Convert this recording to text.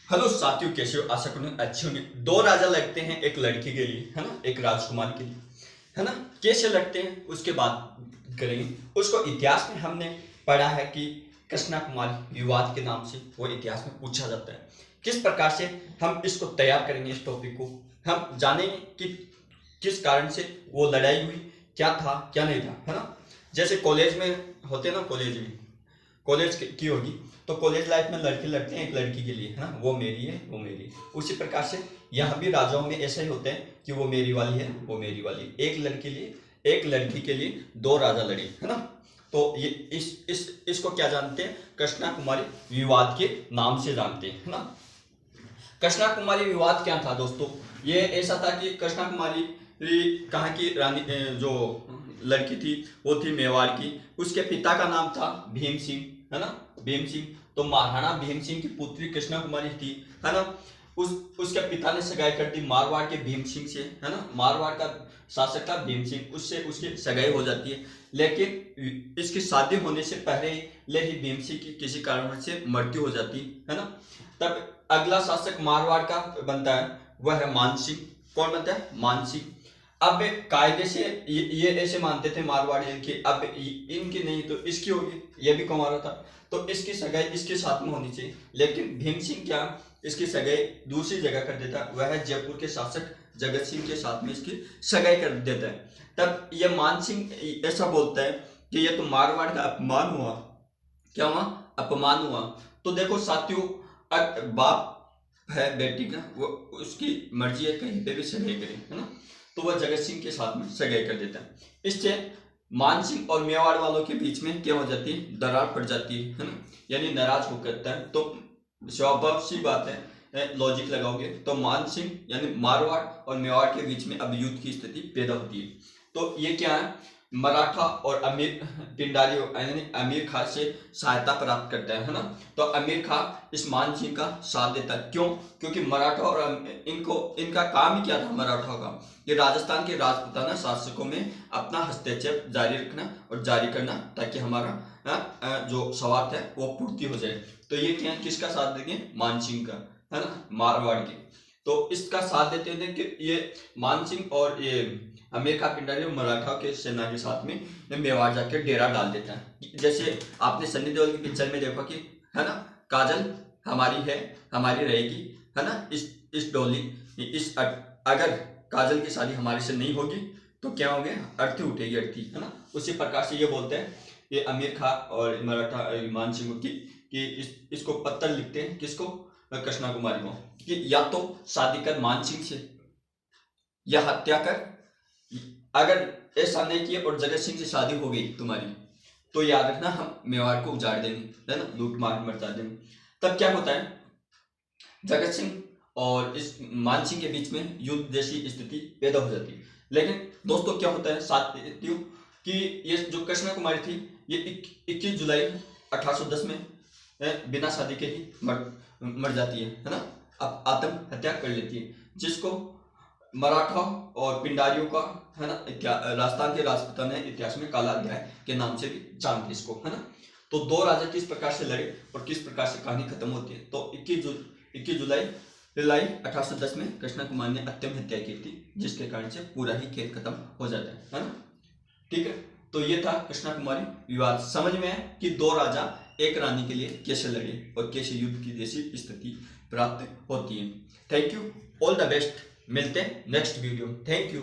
Hello साथियों, कैसे हो? आशा करूँ अच्छे होंगे। दो राजा लड़ते हैं एक लड़की के लिए, है ना, एक राजकुमारी के लिए, है ना। कैसे लड़ते हैं उसके बाद करेंगे। उसको इतिहास में हमने पढ़ा है कि कृष्णा कुमारी विवाद के नाम से वो इतिहास में पूछा जाता है। किस प्रकार से हम इसको तैयार करेंगे, इस टॉपिक को हम जानेंगे कि किस कारण से वो लड़ाई हुई, क्या था क्या नहीं था, है ना। जैसे कॉलेज में होते हैं ना, कॉलेज में कॉलेज की होगी, तो कॉलेज लाइफ में लड़के लड़ते हैं एक लड़की के लिए, है ना, वो मेरी है वो मेरी है। उसी प्रकार से यहाँ भी राजाओं में ऐसा ही होते हैं कि वो मेरी वाली है वो मेरी वाली है। एक लड़के लिए एक लड़की के लिए दो राजा लड़े, है ना। तो ये इसको क्या जानते हैं? कृष्णा कुमारी विवाद के नाम से जानते हैं, है ना। कृष्णा कुमारी विवाद क्या था दोस्तों? ये ऐसा था कि कृष्णा कुमारी कहाँ की रानी, जो लड़की थी वो थी मेवाड़ की। उसके पिता का नाम था भीम सिंह, है ना, भीम सिंह। तो महाराणा भीम सिंह की पुत्री कृष्णा कुमारी थी, है ना। उस उसके पिता ने सगाई कर दी मारवाड़ के भीम सिंह से, है ना। मारवाड़ का शासक था भीम सिंह, उससे उसकी सगाई हो जाती है। लेकिन इसकी शादी होने से पहले ही भीम सिंह की किसी कारण से मृत्यु हो जाती है ना। तब अगला शासक मारवाड़ का बनता है, वह है मानसिंह। कौन बनता है? मानसिंह। अब कायदे से ये ऐसे मानते थे मारवाड़ी कि अब इनकी नहीं तो इसकी होगी, ये भी कुंवारा था, तो इसकी सगाई इसके साथ में होनी चाहिए। लेकिन भीम सिंह क्या, इसकी सगाई दूसरी जगह कर देता है, वह जयपुर के शासक जगत सिंह के साथ में इसकी सगाई कर देता है। तब ये मान सिंह ऐसा बोलता है कि ये तो मारवाड़ का अपमान हुआ। क्या हुआ? अपमान हुआ। तो देखो साथियों, बाप है बेटी का, वो उसकी मर्जी है कहीं पे भी सगाई करे, है ना। तो वह जगत सिंह के साथ में सगाई कर देता है। इससे मान सिंह और मेवाड़ वालों के बीच में क्या हो जाती है? दरार पड़ जाती है ना, यानी नाराज हो करता है। तो स्वाभाविक सी बात है, लॉजिक लगाओगे तो मान सिंह यानी मारवाड़ और मेवाड़ के बीच में अब युद्ध की स्थिति पैदा होती है। तो ये क्या है? मराठा और अमीर पिंडारियों यानी अमीर खान से सहायता प्राप्त करता है ना। तो अमीर खान इस मान सिंह का साथ देता है। क्यों? क्योंकि मराठा और इनका काम ही क्या था मराठा का? ये राजस्थान के राजपूताना शासकों में अपना हस्तक्षेप जारी रखना और जारी करना, ताकि हमारा जो स्वार्थ है वो पूर्ति हो जाए। तो ये क्या, किसका साथ देंगे? मान सिंह का, है ना, मारवाड़ के। तो इसका साथ देते थे कि ये मान सिंह और ये आमिर खान पिंडारी मराठा के सेना के साथ में मेवाड़ जाके डेरा डाल देता है। जैसे आपने सन्नी देओल की पिक्चर में देखा कि, है ना, काजल हमारी है हमारी रहेगी, है ना, इस डोली इस अगर काजल की शादी हमारे से नहीं होगी तो क्या हो गया? अर्थी उठेगी, अर्थी, है ना। उसी प्रकार से ये बोलते हैं ये आमिर खान और मराठा मान सिंह की कि इसको पत्र लिखते हैं, किसको? कृष्णा कुमारी को, कि या तो शादी कर मान सिंह से या हत्या कर। अगर ऐसा नहीं किया और जगत सिंह से शादी हो गई तुम्हारी, तो याद रखना हम मेवाड़ को उजाड़ देंगे, है ना, लूट मार मचा देंगे। तब क्या होता है? जगत सिंह और इस मान सिंह के बीच में युद्ध जैसी स्थिति पैदा हो जाती है। लेकिन दोस्तों क्या होता है साथियों, कि ये जो कृष्णा कुमारी थी, ये 21 जुलाई 1810 में बिना शादी के ही मर जाती है ना। अब आत्महत्या कर लेती है, जिसको मराठा और पिंडारियों का, है ना, राजस्थान के राजपूताना ने इतिहास में काला अध्याय के नाम से भी जानते इसको, है ना। तो दो राजा किस प्रकार से लड़े और किस प्रकार से कहानी खत्म होती है। तो 21 जुलाई जुलाई 1810 में कृष्णा कुमार ने आत्महत्या की थी, जिसके कारण से पूरा ही खेल खत्म हो जाता है ना। ठीक है। तो ये था कृष्णा कुमारी विवाद। समझ में आया कि दो राजा एक रानी के लिए कैसे लड़े और कैसे युद्ध की जैसी स्थिति प्राप्त होती है। Thank you, all the best. मिलते हैं नेक्स्ट वीडियो। Thank you.